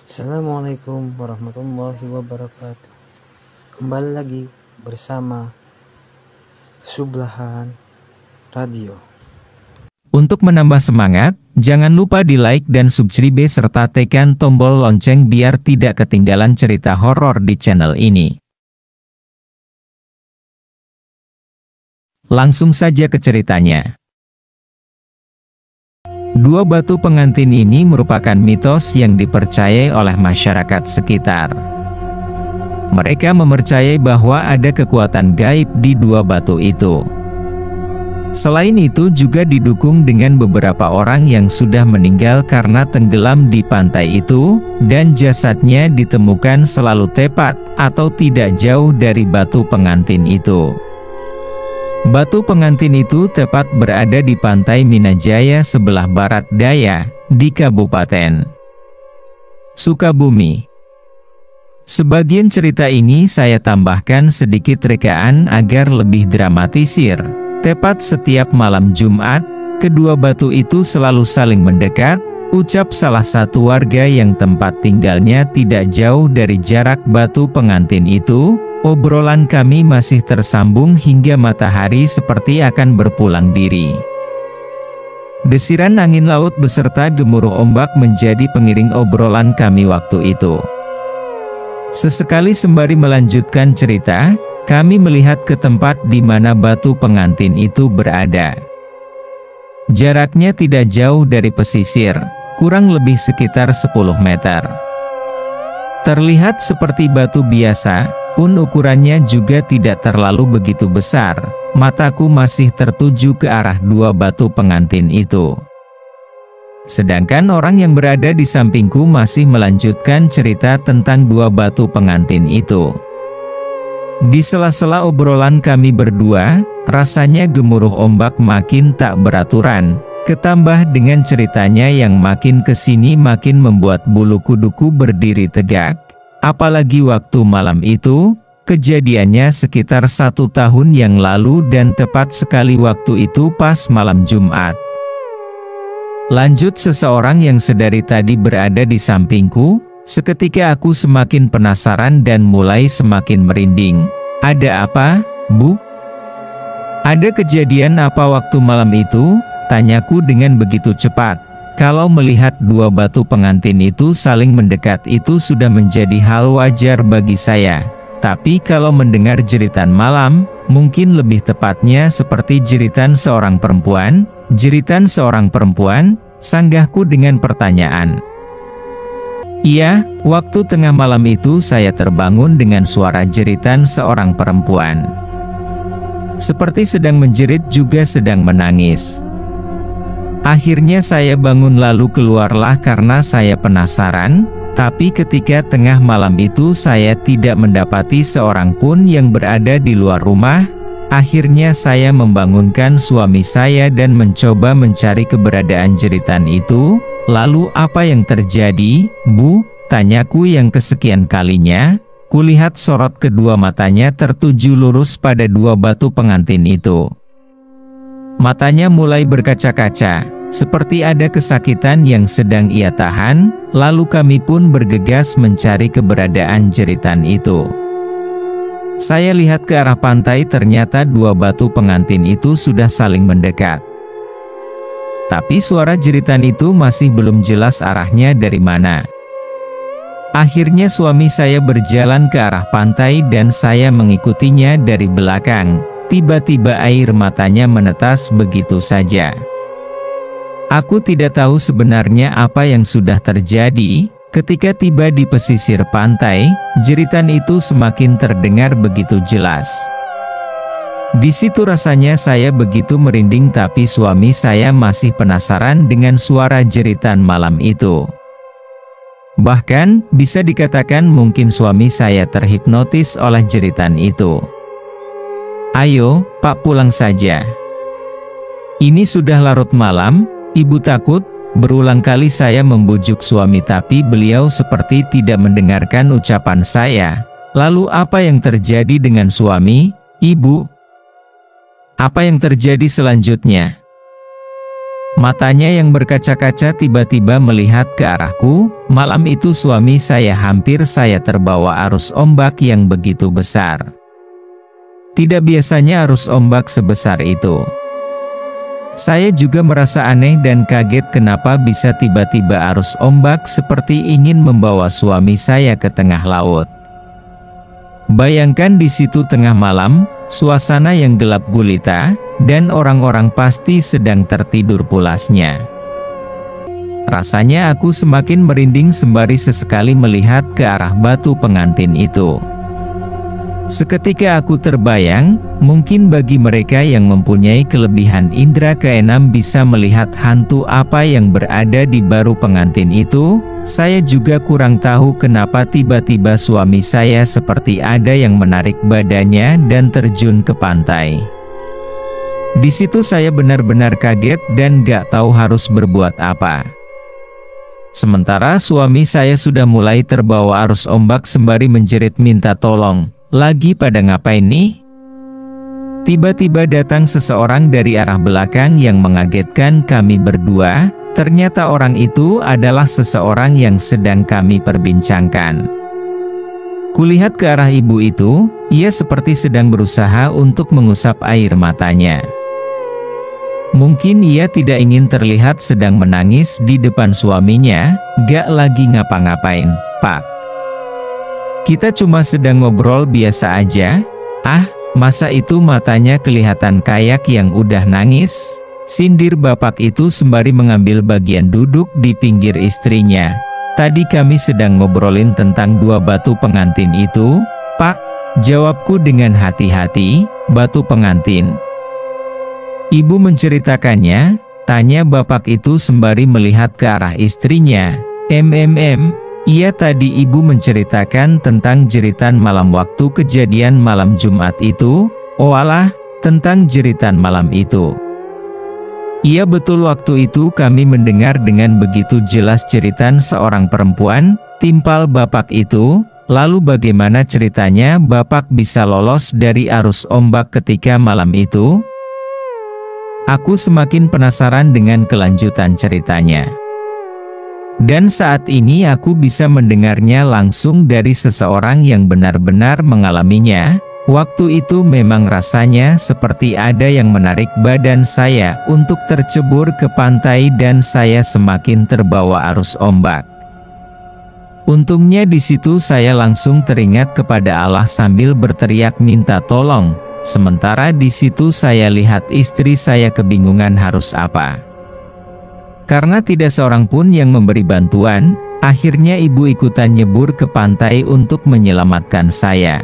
Assalamualaikum warahmatullahi wabarakatuh. Kembali lagi bersama Sublahan Radio. Untuk menambah semangat, jangan lupa di like dan subscribe serta tekan tombol lonceng biar tidak ketinggalan cerita horor di channel ini. Langsung saja ke ceritanya. Dua batu pengantin ini merupakan mitos yang dipercayai oleh masyarakat sekitar. Mereka mempercayai bahwa ada kekuatan gaib di dua batu itu. Selain itu juga didukung dengan beberapa orang yang sudah meninggal karena tenggelam di pantai itu, dan jasadnya ditemukan selalu tepat atau tidak jauh dari batu pengantin itu. Batu pengantin itu tepat berada di pantai Minajaya sebelah barat daya, di Kabupaten Sukabumi. Sebagian cerita ini saya tambahkan sedikit rekaan agar lebih dramatisir. Tepat setiap malam Jumat, kedua batu itu selalu saling mendekat, ucap salah satu warga yang tempat tinggalnya tidak jauh dari jarak batu pengantin itu. Obrolan kami masih tersambung hingga matahari seperti akan berpulang diri. Desiran angin laut beserta gemuruh ombak menjadi pengiring obrolan kami waktu itu. Sesekali sembari melanjutkan cerita, kami melihat ke tempat di mana batu pengantin itu berada. Jaraknya tidak jauh dari pesisir, kurang lebih sekitar 10 meter. Terlihat seperti batu biasa, pun ukurannya juga tidak terlalu begitu besar. Mataku masih tertuju ke arah dua batu pengantin itu. Sedangkan orang yang berada di sampingku masih melanjutkan cerita tentang dua batu pengantin itu. Di sela-sela obrolan kami berdua, rasanya gemuruh ombak makin tak beraturan. Ketambah dengan ceritanya yang makin kesini makin membuat bulu kuduku berdiri tegak. Apalagi waktu malam itu, kejadiannya sekitar 1 tahun yang lalu dan tepat sekali waktu itu pas malam Jumat. Lanjut, seseorang yang sedari tadi berada di sampingku, seketika aku semakin penasaran dan mulai semakin merinding. Ada apa, Bu? Ada kejadian apa waktu malam itu? Tanyaku dengan begitu cepat. Kalau melihat dua batu pengantin itu saling mendekat itu sudah menjadi hal wajar bagi saya. Tapi kalau mendengar jeritan malam, mungkin lebih tepatnya seperti jeritan seorang perempuan, sanggahku dengan pertanyaan. Iya, waktu tengah malam itu saya terbangun dengan suara jeritan seorang perempuan. Seperti sedang menjerit juga sedang menangis. Akhirnya saya bangun lalu keluarlah karena saya penasaran, tapi ketika tengah malam itu saya tidak mendapati seorang pun yang berada di luar rumah. Akhirnya saya membangunkan suami saya dan mencoba mencari keberadaan jeritan itu. Lalu apa yang terjadi, Bu? Tanyaku yang kesekian kalinya. Kulihat sorot kedua matanya tertuju lurus pada dua batu pengantin itu. Matanya mulai berkaca-kaca, seperti ada kesakitan yang sedang ia tahan, lalu kami pun bergegas mencari keberadaan jeritan itu. Saya lihat ke arah pantai, ternyata dua batu pengantin itu sudah saling mendekat. Tapi suara jeritan itu masih belum jelas arahnya dari mana. Akhirnya suami saya berjalan ke arah pantai dan saya mengikutinya dari belakang. Tiba-tiba air matanya menetas begitu saja. Aku tidak tahu sebenarnya apa yang sudah terjadi. Ketika tiba di pesisir pantai, jeritan itu semakin terdengar begitu jelas. Di situ rasanya saya begitu merinding, tapi suami saya masih penasaran dengan suara jeritan malam itu. Bahkan, bisa dikatakan mungkin suami saya terhipnotis oleh jeritan itu. Ayo, Pak, pulang saja. Ini sudah larut malam, Ibu takut. Berulang kali saya membujuk suami tapi beliau seperti tidak mendengarkan ucapan saya. Lalu apa yang terjadi dengan suami, Ibu? Apa yang terjadi selanjutnya? Matanya yang berkaca-kaca tiba-tiba melihat ke arahku. Malam itu suami saya hampir saya terbawa arus ombak yang begitu besar. Tidak biasanya arus ombak sebesar itu. Saya juga merasa aneh dan kaget kenapa bisa tiba-tiba arus ombak seperti ingin membawa suami saya ke tengah laut. Bayangkan di situ tengah malam, suasana yang gelap gulita, dan orang-orang pasti sedang tertidur pulasnya. Rasanya aku semakin merinding sembari sesekali melihat ke arah batu pengantin itu. Seketika aku terbayang, mungkin bagi mereka yang mempunyai kelebihan indera keenam bisa melihat hantu apa yang berada di baru pengantin itu. Saya juga kurang tahu kenapa tiba-tiba suami saya seperti ada yang menarik badannya dan terjun ke pantai. Di situ saya benar-benar kaget dan gak tahu harus berbuat apa. Sementara suami saya sudah mulai terbawa arus ombak sembari menjerit minta tolong. Lagi pada ngapain nih? Tiba-tiba datang seseorang dari arah belakang yang mengagetkan kami berdua. Ternyata orang itu adalah seseorang yang sedang kami perbincangkan. Kulihat ke arah ibu itu, ia seperti sedang berusaha untuk mengusap air matanya. Mungkin ia tidak ingin terlihat sedang menangis di depan suaminya. Gak lagi ngapa-ngapain, Pak. Kita cuma sedang ngobrol biasa aja. Ah, masa itu matanya kelihatan kayak yang udah nangis? Sindir bapak itu sembari mengambil bagian duduk di pinggir istrinya. Tadi kami sedang ngobrolin tentang dua batu pengantin itu, Pak. Jawabku dengan hati-hati, batu pengantin. Ibu menceritakannya, tanya bapak itu sembari melihat ke arah istrinya. Iya tadi ibu menceritakan tentang jeritan malam waktu kejadian malam Jumat itu. Oh alah, tentang jeritan malam itu. Iya betul, waktu itu kami mendengar dengan begitu jelas jeritan seorang perempuan, timpal bapak itu. Lalu bagaimana ceritanya bapak bisa lolos dari arus ombak ketika malam itu? Aku semakin penasaran dengan kelanjutan ceritanya. Dan saat ini aku bisa mendengarnya langsung dari seseorang yang benar-benar mengalaminya. Waktu itu memang rasanya seperti ada yang menarik badan saya untuk tercebur ke pantai dan saya semakin terbawa arus ombak. Untungnya di situ saya langsung teringat kepada Allah sambil berteriak minta tolong. Sementara di situ saya lihat istri saya kebingungan harus apa. Karena tidak seorang pun yang memberi bantuan, akhirnya ibu ikutan nyebur ke pantai untuk menyelamatkan saya.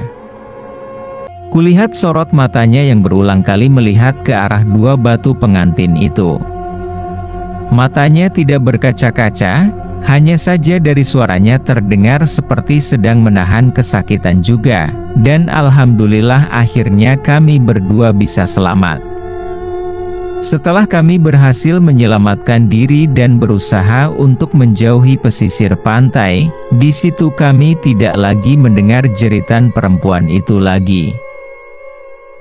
Kulihat sorot matanya yang berulang kali melihat ke arah dua batu pengantin itu. Matanya tidak berkaca-kaca, hanya saja dari suaranya terdengar seperti sedang menahan kesakitan juga, dan alhamdulillah akhirnya kami berdua bisa selamat. Setelah kami berhasil menyelamatkan diri dan berusaha untuk menjauhi pesisir pantai, di situ kami tidak lagi mendengar jeritan perempuan itu lagi.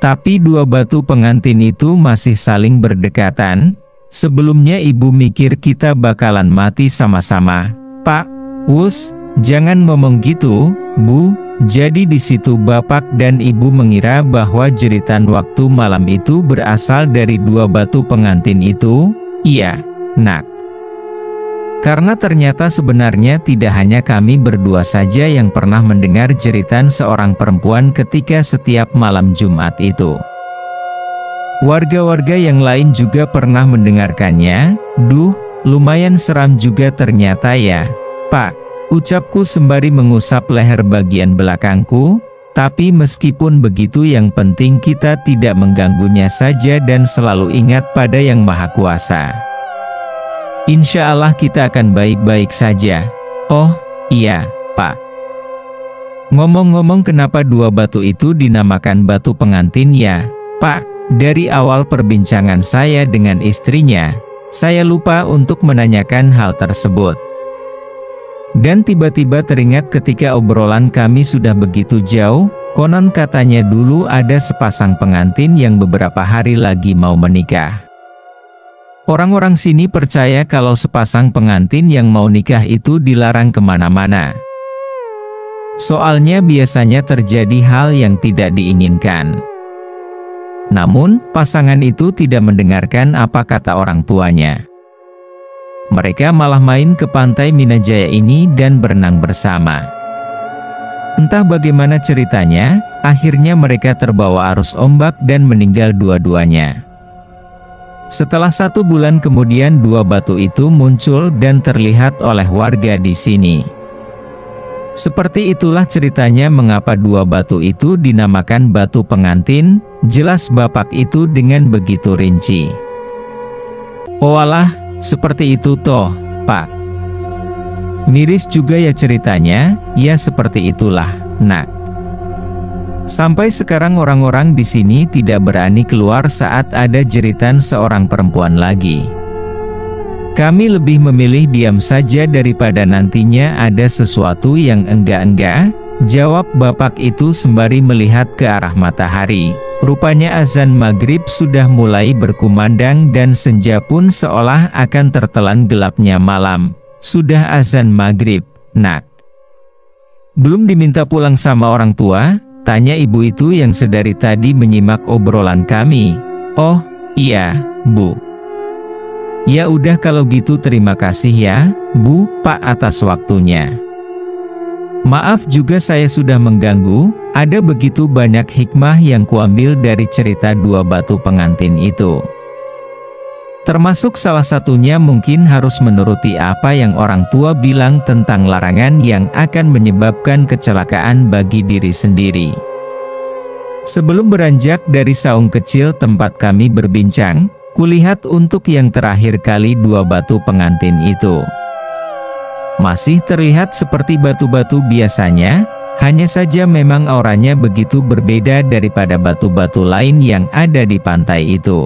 Tapi dua batu pengantin itu masih saling berdekatan. Sebelumnya ibu mikir kita bakalan mati sama-sama. Pak, Wus, jangan ngomong gitu, Bu. Jadi di situ bapak dan ibu mengira bahwa jeritan waktu malam itu berasal dari dua batu pengantin itu? Iya, Nak. Karena ternyata sebenarnya tidak hanya kami berdua saja yang pernah mendengar jeritan seorang perempuan ketika setiap malam Jumat itu. Warga-warga yang lain juga pernah mendengarkannya. Duh, lumayan seram juga ternyata ya, Pak. Ucapku sembari mengusap leher bagian belakangku. Tapi meskipun begitu yang penting kita tidak mengganggunya saja dan selalu ingat pada Yang Maha Kuasa. Insya Allah kita akan baik-baik saja. Oh, iya, Pak. Ngomong-ngomong kenapa dua batu itu dinamakan batu pengantin ya, Pak? Dari awal perbincangan saya dengan istrinya, saya lupa untuk menanyakan hal tersebut. Dan tiba-tiba teringat ketika obrolan kami sudah begitu jauh, konon katanya dulu ada sepasang pengantin yang beberapa hari lagi mau menikah. Orang-orang sini percaya kalau sepasang pengantin yang mau nikah itu dilarang kemana-mana. Soalnya biasanya terjadi hal yang tidak diinginkan. Namun, pasangan itu tidak mendengarkan apa kata orang tuanya. Mereka malah main ke pantai Minajaya ini dan berenang bersama. Entah bagaimana ceritanya, akhirnya mereka terbawa arus ombak dan meninggal dua-duanya. Setelah 1 bulan kemudian 2 batu itu muncul dan terlihat oleh warga di sini. Seperti itulah ceritanya mengapa 2 batu itu dinamakan batu pengantin, jelas Bapak itu dengan begitu rinci. Oalah, seperti itu toh, Pak. Miris juga ya ceritanya, ya seperti itulah, Nak. Sampai sekarang orang-orang di sini tidak berani keluar saat ada jeritan seorang perempuan lagi. Kami lebih memilih diam saja daripada nantinya ada sesuatu yang enggak-enggak, jawab Bapak itu sembari melihat ke arah matahari. Rupanya azan maghrib sudah mulai berkumandang dan senja pun seolah akan tertelan gelapnya malam. Sudah azan maghrib, Nak. Belum diminta pulang sama orang tua? Tanya ibu itu yang sedari tadi menyimak obrolan kami. Oh, iya, Bu. Ya udah kalau gitu terima kasih ya, Bu, Pak atas waktunya. Maaf juga saya sudah mengganggu, ada begitu banyak hikmah yang kuambil dari cerita 2 batu pengantin itu. Termasuk salah satunya mungkin harus menuruti apa yang orang tua bilang tentang larangan yang akan menyebabkan kecelakaan bagi diri sendiri. Sebelum beranjak dari saung kecil tempat kami berbincang, kulihat untuk yang terakhir kali 2 batu pengantin itu. Masih terlihat seperti batu-batu biasanya, hanya saja memang auranya begitu berbeda daripada batu-batu lain yang ada di pantai itu.